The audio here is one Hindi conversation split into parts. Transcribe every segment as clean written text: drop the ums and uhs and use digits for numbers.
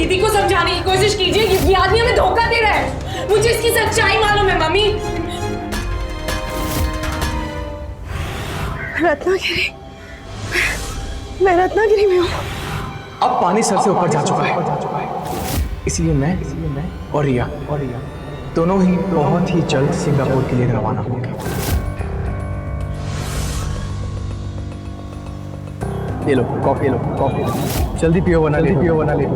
दीदी को समझाने की कोशिश कीजिए। ये आदमी हमें धोखा दे रहा है। मुझे इसकी सच्चाई मालूम है मम्मी। रत्नागिरी, मैं रत्नागिरी में हूँ। अब पानी सर से ऊपर जा चुका है, इसलिए मैं और रिया दोनों ही बहुत ही जल्द सिंगापुर के लिए रवाना होंगे। ये लो कॉफी जल्दी पियो वरना लेट हो।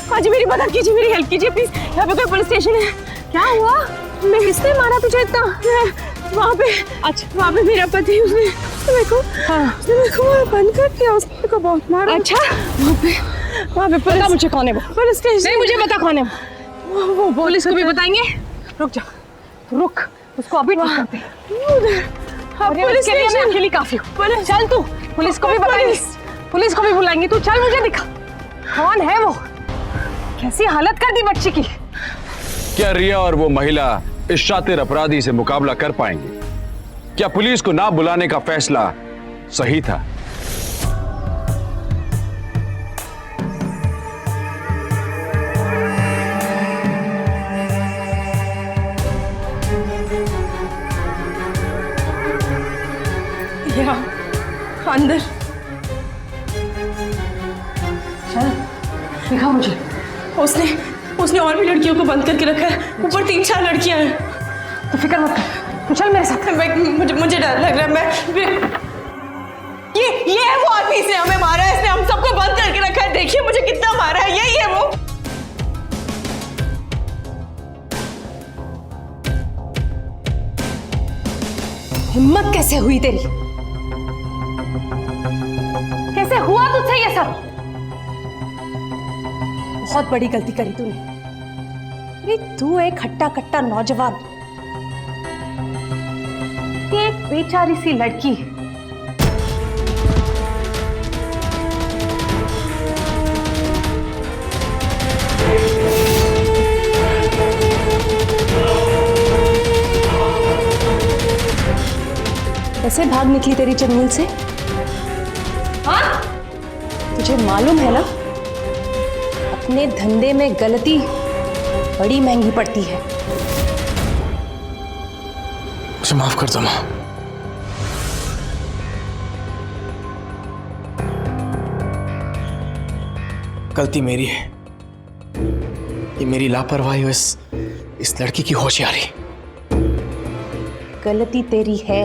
माँ जी मेरी मदद कीजिए, मेरी हेल्प कीजिए प्लीज। यहाँ पे कोई पुलिस स्टेशन है। क्या हुआ? किसने मारा तुझे इतना? वहाँ पे, अच्छा वहाँ पे मेरा पति, उसने मेरे को बंद कर दिया, उसने मेरे को बहुत मारा। अच्छा वहाँ पे पुलिस, मुझे कौन है वो? पुलिस स्टेशन नहीं, मुझे बता कौन है वो पुलिस को भी बताएंगे। रुक उसको अभी ठीक करते हैं। पुलिस के लिए मैं अकेली काफी हूँ। चल तू, पुलिस को भी बताएंगे, पुलिस को भी बुलाएंगे। तू चल, मुझे दिखा कौन है वो। कैसी हालत कर दी बच्ची की। क्या रिया और वो महिला इस शातिर अपराधी से मुकाबला कर पाएंगे? क्या पुलिस को ना बुलाने का फैसला सही था? अंदर चल, दिखा मुझे। उसने और भी लड़कियों को बंद करके रखा है। ऊपर 3-4 लड़कियां हैं। तो फिक्र मत कर, तू चल मेरे साथ। मुझे डर लग रहा है। ये है वो आदमी, इसने हमें मारा है, इसने हम सबको बंद करके रखा है। देखिए मुझे कितना मारा है। यही है वो। हिम्मत कैसे हुई तेरी? कैसे हुआ तुझसे ये सब? बहुत बड़ी गलती करी तूने। अरे तू एक हट्टा कट्टा नौजवान, एक बेचारी सी लड़की, कैसे भाग निकली तेरी चंगुल से? हाँ? तुझे मालूम है ना, अपने धंधे में गलती बड़ी महंगी पड़ती है। मुझे माफ कर दो माँ। गलती मेरी है। ये मेरी लापरवाही, इस लड़की की होशियारी। गलती तेरी है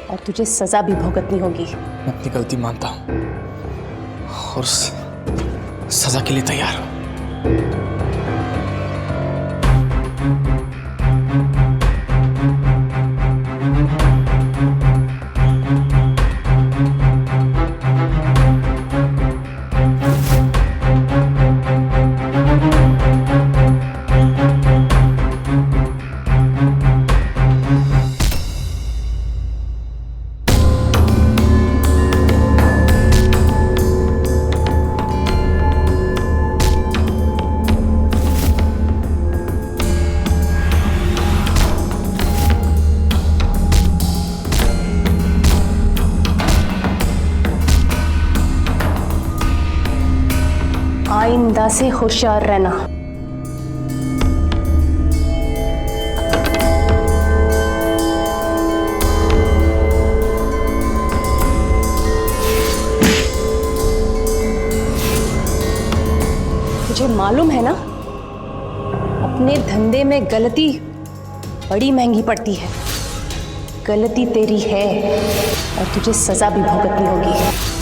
और तुझे सजा भी भुगतनी होगी। मैं अपनी गलती मानता हूं और उस सजा के लिए तैयार हूं। आइंदा से होशियार रहना। तुझे मालूम है ना, अपने धंधे में गलती बड़ी महंगी पड़ती है। गलती तेरी है और तुझे सजा भी भुगतनी होगी।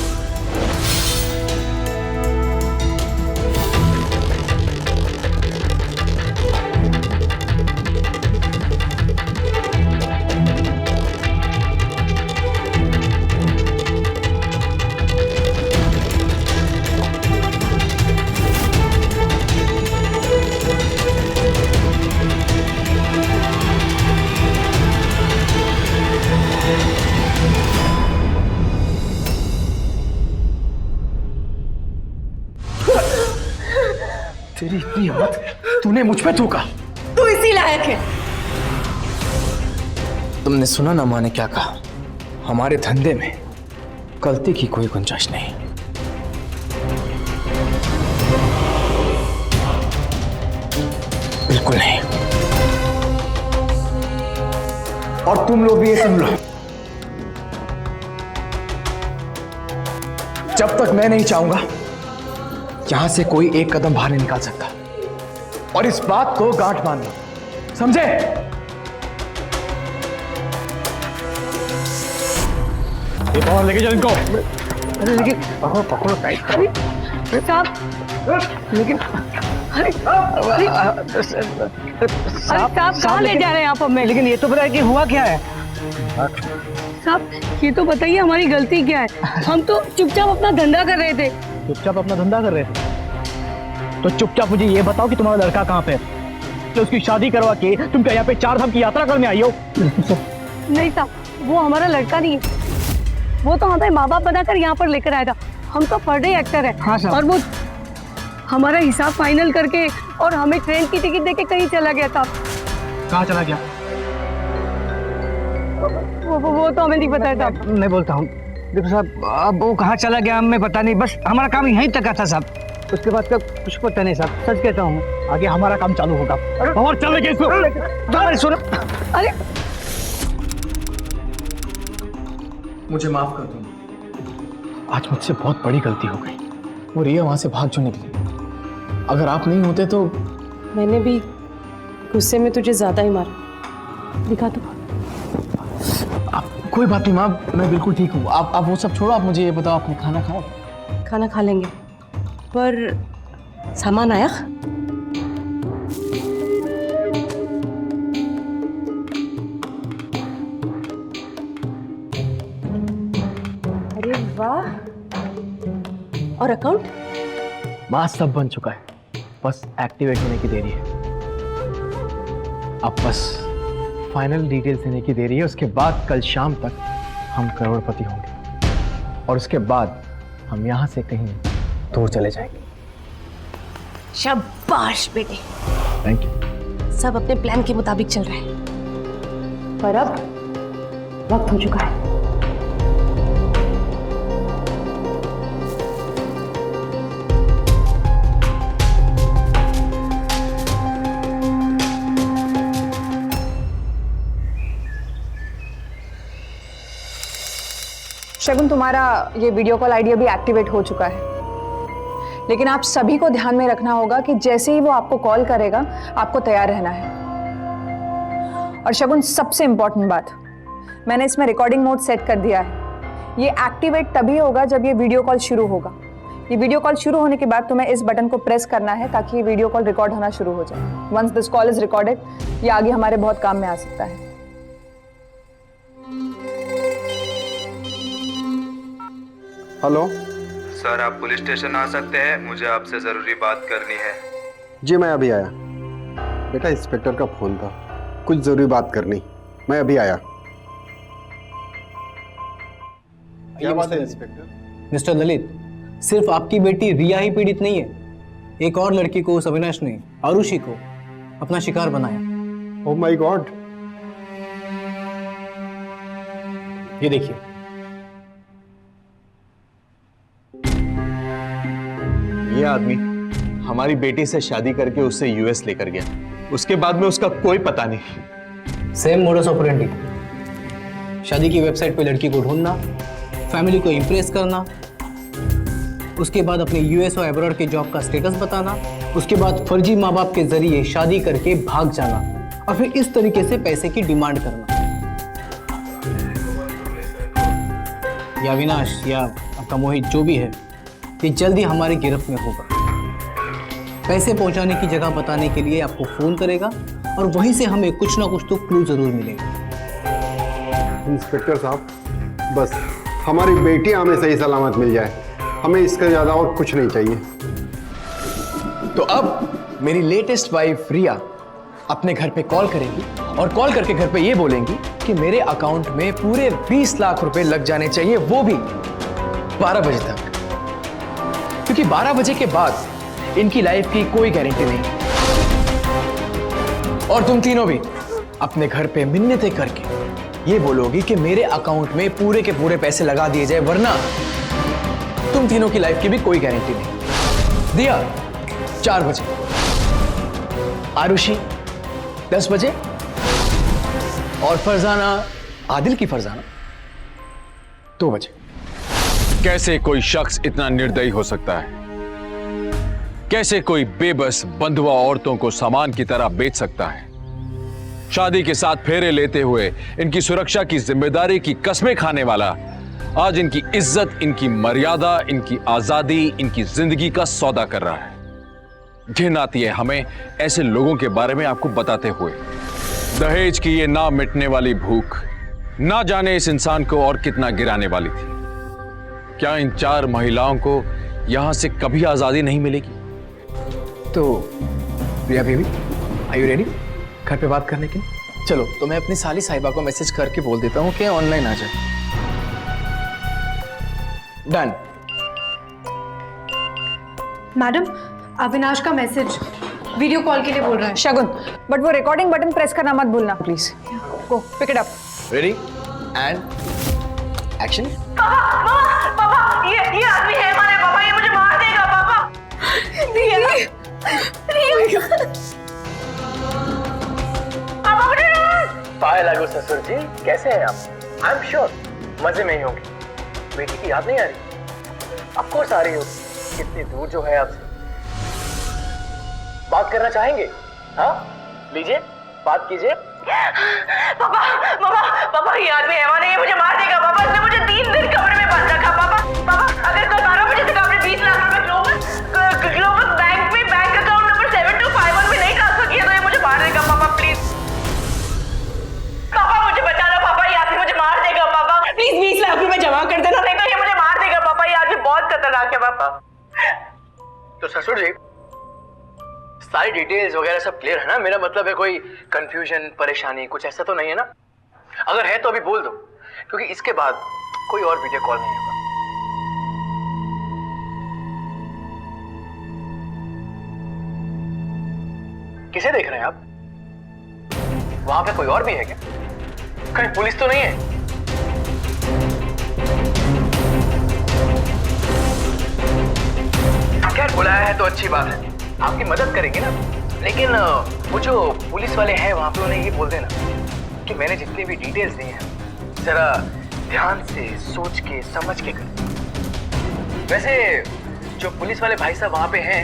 तेरी इतनी हिम्मत, तूने मुझ पे थूका। तू इसी लायक है। तुमने सुना ना माँ ने क्या कहा? हमारे धंधे में गलती की कोई गुंजाइश नहीं। बिल्कुल नहीं। और तुम लोग भी ये सुन लो, जब तक मैं नहीं चाहूंगा यहां से कोई एक कदम बाहर नहीं निकाल सकता। और इस बात को गांठ बांध लो, समझे? ये बाहर लेके जाओ इनको। अरे लेकिन पकड़ो टाइट। साहब, लेकिन अरे साहब कहाँ ले जा रहे हैं आप हमें? लेकिन ये तो पता है कि हुआ क्या है। साहब ये तो बताइए हमारी गलती क्या है? हम तो चुपचाप अपना धंधा कर रहे थे। चुपचाप अपना धंधा कर रहे थे तो चुपचाप मुझे ये बताओ कि तुम्हारा लड़का कहाँ पे है? तो उसकी शादी करवा के तुम क्या यहाँ पे 4 धाम की यात्रा करने आई हो? नहीं साहब, वो हमारा लड़का नहीं है। वो तो हमें माँ बाप बनाकर यहाँ पर लेकर आया था। हम तो पर डे एक्टर है। हाँ साहब। और वो हमारा हिसाब फाइनल करके और हमें ट्रेन की टिकट देके कहीं चला गया था। कहाँ चला गया? वो तो हमें नहीं पता है साहब। मैं बोलता हूँ, देखो साहब, अब वो कहाँ चला गया हमें पता नहीं, बस हमारा काम यहीं तक था साहब। उसके बाद का कुछ पता नहीं साहब, सच कहता हूँ। आगे हमारा काम चालू होगा। और चल लेके इसको सुनो। अरे मुझे माफ कर दो, आज मुझसे बहुत बड़ी गलती हो गई। वो रिया वहां से भाग जो निकली। अगर आप नहीं होते तो मैंने भी गुस्से में तुझे ज्यादा ही मारा। दिखा दो। आप कोई बात नहीं माँ, मैं बिल्कुल ठीक हूँ। आप वो सब छोड़ो, आप मुझे ये बताओ, आपने खाना खाया? खाना खा लेंगे, पर सामान आया? अरे वाह। और अकाउंट? माँ सब बन चुका है, बस एक्टिवेट होने की देरी है। अब बस फाइनल डिटेल्स देने की देरी है। उसके बाद कल शाम तक हम करोड़पति होंगे और उसके बाद हम यहाँ से कहीं दूर चले जाएंगे। शाबाश बेटे, थैंक यू। सब अपने प्लान के मुताबिक चल रहा है, पर अब वक्त हो चुका है। शगुन, तुम्हारा ये वीडियो कॉल आईडी अभी एक्टिवेट हो चुका है, लेकिन आप सभी को ध्यान में रखना होगा कि जैसे ही वो आपको कॉल करेगा आपको तैयार रहना है। और शगुन, सबसे इंपॉर्टेंट बात, मैंने इसमें रिकॉर्डिंग मोड सेट कर दिया है। ये एक्टिवेट तभी होगा जब ये वीडियो कॉल शुरू होगा। ये वीडियो कॉल शुरू होने के बाद तुम्हें इस बटन को प्रेस करना है ताकि ये वीडियो कॉल रिकॉर्ड होना शुरू हो जाए। Once this call is recorded, ये आगे हमारे बहुत काम में आ सकता है। हेलो सर, आप पुलिस स्टेशन आ सकते हैं, मुझे आपसे ज़रूरी बात करनी है। जी, मैं अभी आया। बेटा, इंस्पेक्टर का फोन था, कुछ ज़रूरी बात करनी। मैं अभी आया। क्या बात है इंस्पेक्टर? मिस्टर ललित, सिर्फ आपकी बेटी रिया ही पीड़ित नहीं है, एक और लड़की को उस अविनाश ने, आरुषि को, अपना शिकार बनाया। Oh my God. ये देखिए, ये आदमी हमारी बेटी से शादी करके उससे यूएस लेकर गया। उसके बाद में उसका कोई पता नहीं। Same modus operandi. शादी की वेबसाइट पे लड़की को ढूंढना, फैमिली को इंप्रेस करना, उसके बाद अपने यूएस और अब्रॉड के जॉब का स्टेटस बताना, उसके बाद फर्जी माँ बाप के जरिए शादी करके भाग जाना और फिर इस तरीके से पैसे की डिमांड करना। या अविनाश या आपका मोहित जो भी है, ये जल्दी हमारी गिरफ्त में होगा। पैसे पहुंचाने की जगह बताने के लिए आपको फोन करेगा और वहीं से हमें कुछ ना कुछ तो क्लू जरूर मिलेगा। इंस्पेक्टर साहब, बस हमारी बेटी हमें सही सलामत मिल जाए, हमें इसका ज़्यादा और कुछ नहीं चाहिए। तो अब मेरी लेटेस्ट वाइफ रिया अपने घर पे कॉल करेगी और कॉल करके घर पे ये बोलेंगी कि मेरे अकाउंट में पूरे 20 लाख रुपए लग जाने चाहिए, वो भी 12 बजे तक। क्योंकि 12 बजे के बाद इनकी लाइफ की कोई गारंटी नहीं। और तुम तीनों भी अपने घर पे मिन्नतें करके ये बोलोगी कि मेरे अकाउंट में पूरे के पूरे पैसे लगा दिए जाए, वरना तुम तीनों की लाइफ की भी कोई गारंटी नहीं। दिया 4 बजे, आरुषि 10 बजे और फरजाना, आदिल की फरजाना 2 बजे। कैसे कोई शख्स इतना निर्दयी हो सकता है? कैसे कोई बेबस बंधुआ औरतों को सामान की तरह बेच सकता है? शादी के साथ फेरे लेते हुए इनकी सुरक्षा की जिम्मेदारी की कस्में खाने वाला आज इनकी इज्जत, इनकी मर्यादा, इनकी आजादी, इनकी जिंदगी का सौदा कर रहा है। घिन आती है हमें ऐसे लोगों के बारे में आपको बताते हुए। दहेज की ये ना मिटने वाली भूख ना जाने इस इंसान को और कितना गिराने वाली थी। क्या इन 4 महिलाओं को यहां से कभी आजादी नहीं मिलेगी? तो प्रिया बेबी, आर यू रेडी घर पे बात करने के लिए? चलो, तो मैं अपनी साली साहिबा को मैसेज करके बोल देता हूँ कि ऑनलाइन आ जाए। डन। मैडम, अविनाश का मैसेज वीडियो कॉल के लिए बोल रहा है। शगुन, बट वो रिकॉर्डिंग बटन प्रेस करना मत भूलना please. Go pick it up. Ready and action. ये आदमी है हमारे पापा, ये मुझे मार देगा पापा। पाए लागू ससुर जी, कैसे हैं आप? आई एम श्योर मजे में ही होंगे। बेटी की याद नहीं आ रही? ऑफ कोर्स आ रही होगी, कितनी दूर जो है आपसे। बात करना चाहेंगे? हाँ, लीजिए बात कीजिए। पापा ये आदमी है हमारे, ये मुझे मार देगा पापा। इसने मुझे 3 दिन कमरे में बंद रखा पापा। अगर कल 12 बजे तक आपने 20 लाख रुपए ग्लोबल बैंक में बैंक अकाउंट नंबर 7251 में नहीं ट्रांसफर किया तो ये मुझे मार देगा पापा। प्लीज पापा मुझे बचा लो पापा, ये आदमी मुझे मार देगा पापा। प्लीज 20 लाख रुपए जमा कर देना, नहीं तो ये मुझे मार देगा पापा। ये आदमी बहुत खतरनाक है पापा। तो ससुर जी, सारी डिटेल्स वगैरह सब क्लियर है ना? मेरा मतलब है कोई कंफ्यूजन, परेशानी कुछ ऐसा तो नहीं है ना? अगर है तो अभी बोल दो, क्योंकि इसके बाद कोई और वीडियो कॉल नहीं होगा। किसे देख रहे हैं आप? वहां पे कोई और भी है क्या? कहीं पुलिस तो नहीं है? खैर, बुलाया है तो अच्छी बात है, आपकी मदद करेंगे ना। लेकिन वो जो पुलिस वाले हैं वहां पे उन्हें ये बोल देना कि मैंने जितनी भी डिटेल्स दी हैं जरा ध्यान से सोच के समझ के करें। वैसे जो पुलिस वाले भाई साहब वहां पे हैं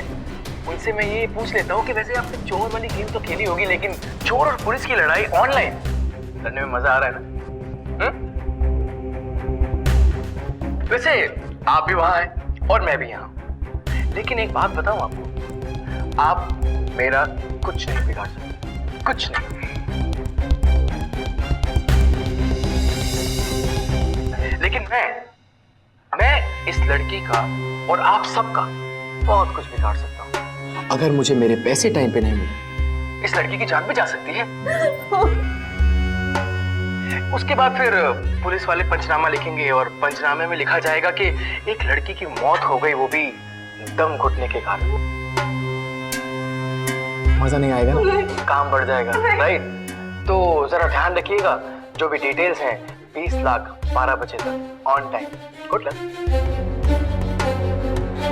उनसे मैं ये पूछ लेता हूँ कि वैसे आपने चोर वाली गेम तो खेली होगी, लेकिन चोर और पुलिस की लड़ाई ऑनलाइन करने में मजा आ रहा है ना? वैसे आप भी वहां हैं और मैं भी यहाँ, लेकिन एक बात बताऊं आपको, आप मेरा कुछ नहीं बिगाड़ सकते, कुछ नहीं। लेकिन मैं इस लड़की का और आप सबका बहुत कुछ बिगाड़ सकता हूं। अगर मुझे मेरे पैसे टाइम पे नहीं मिले, इस लड़की की जान भी जा सकती है। उसके बाद फिर पुलिस वाले पंचनामा लिखेंगे और पंचनामे में लिखा जाएगा कि एक लड़की की मौत हो गई, वो भी दम घुटने के कारण। मजा नहीं आएगा ना? काम बढ़ जाएगा, राइट? तो जरा ध्यान रखिएगा, जो भी डिटेल्स हैं 20 लाख 12 बजे तक on time. Good luck,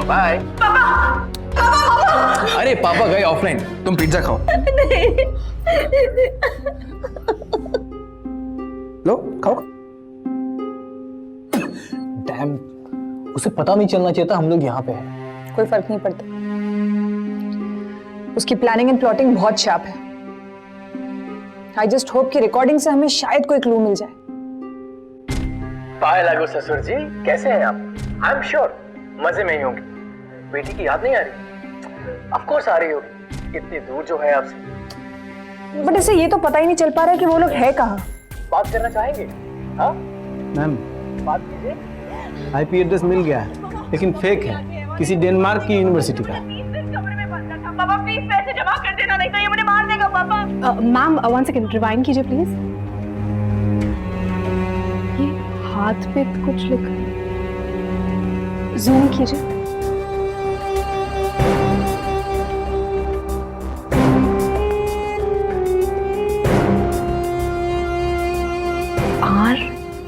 bye. अरे पापा गए ऑफलाइन, तुम पिज्जा खाओ। लो खाओ। डैम, उसे पता नहीं चलना चाहिए था हम लोग यहाँ पे हैं। कोई फर्क नहीं पड़ता, उसकी प्लानिंग एंड प्लॉटिंग बहुत शार्प है। आई जस्ट होप कि रिकॉर्डिंग से हमें शायद कोई क्लू मिल जाए। पाए लागू ससुर जी, कैसे हैं आप? आई एम श्योर मजे में ही होंगे। बेटी की याद नहीं आ रही? ऑफ कोर्स आ रही होगी, कितनी दूर जो है आपसे। बट इसे ये तो पता ही नहीं चल पा रहा है कि वो लोग है कहाँ। बात करना चाहेंगे? हाँ, मैम, बात कीजिए। आईपी एड्रेस मिल गया है, लेकिन फेक है, किसी डेनमार्क की यूनिवर्सिटी का। पापा प्लीज पैसे जमा कर देना, नहीं तो ये मुझे मार देगा पापा। मैम, 1 सेकंड रिवाइंड कीजिए प्लीज। ये हाथ पे कुछ लिखा, जूम कीजिए।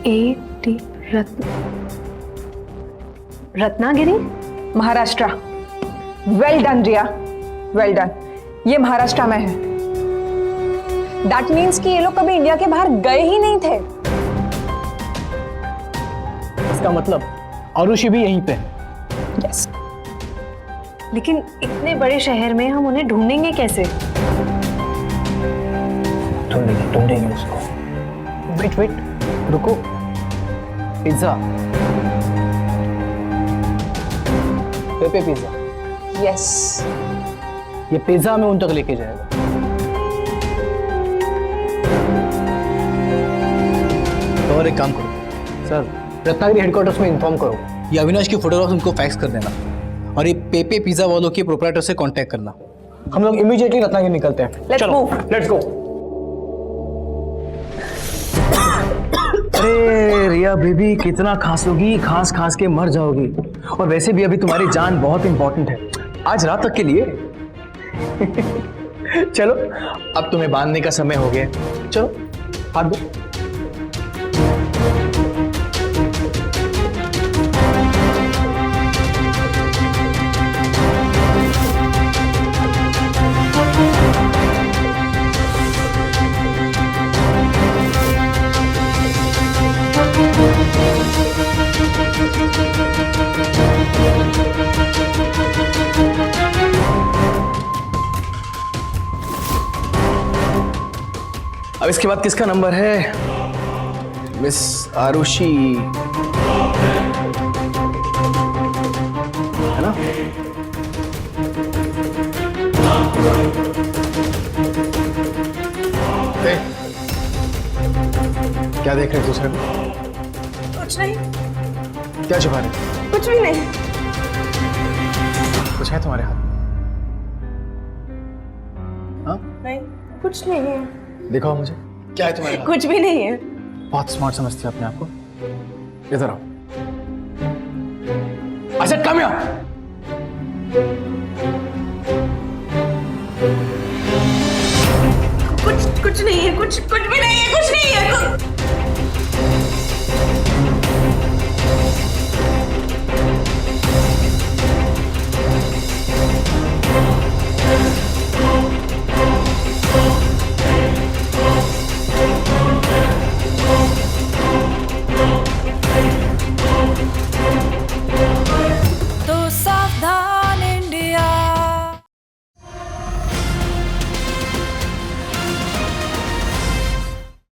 AT Ratnagiri. Maharashtra. Well done Riya, well done. ये महाराष्ट्र में है। दैट मीन्स कि ये लोग कभी इंडिया के बाहर गए ही नहीं थे। इसका मतलब आरुषि भी यहीं पे है। यस। लेकिन इतने बड़े शहर में हम उन्हें ढूंढेंगे कैसे? ढूंढेंगे उसको। वेट रुको। Pizza, पेपे pizza. यस। ये पिज्जा हमें उन तक लेके जाएगा। तो और एक काम करो सर, रत्नागिरी हेडक्वार्टर्स में इन्फॉर्म करो, ये अविनाश की फोटोग्राफ्स उनको फैक्स कर देना और ये पेपे पिज्जा वालों के प्रोप्राइटर से कांटेक्ट करना। हम लोग इमीडिएटली रत्नागिरी निकलते हैं। Let's चलो, move. Let's go. अरे रिया बेबी, कितना खांसोगी, खांस खांस के मर जाओगी। और वैसे भी अभी तुम्हारी जान बहुत इंपॉर्टेंट है, आज रात तक के लिए। चलो अब तुम्हें बांधने का समय हो गया, चलो हाथ दो। अब इसके बाद किसका नंबर है? मिस आरुषि, है ना? क्या देख रहे दूसरे को? कुछ नहीं, क्या छुपा रहे? कुछ भी नहीं। कुछ है तुम्हारे हाथ? हाँ? नहीं, कुछ नहीं है। दिखाओ मुझे, क्या है तुम्हारे हाथ? कुछ भी नहीं है। बहुत स्मार्ट समझती हो अपने आप को। इधर आओ। अच्छा कम यहाँ। कुछ नहीं है, कुछ भी नहीं है, कुछ नहीं है।